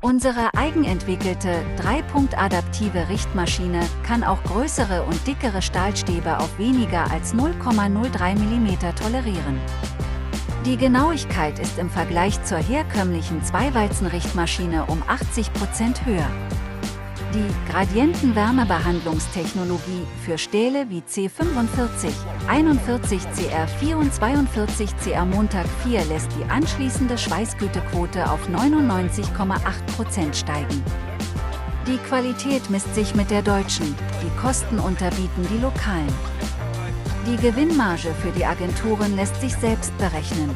Unsere eigenentwickelte, 3-Punkt-adaptive Richtmaschine kann auch größere und dickere Stahlstäbe auf weniger als 0,03 mm tolerieren. Die Genauigkeit ist im Vergleich zur herkömmlichen Zweiwalzen-Richtmaschine um 80% höher. Die Gradientenwärmebehandlungstechnologie für Stähle wie C45, 41CR4 und 42CR Montag 4 lässt die anschließende Schweißgütequote auf 99,8% steigen. Die Qualität misst sich mit der deutschen, die Kosten unterbieten die lokalen. Die Gewinnmarge für die Agenturen lässt sich selbst berechnen.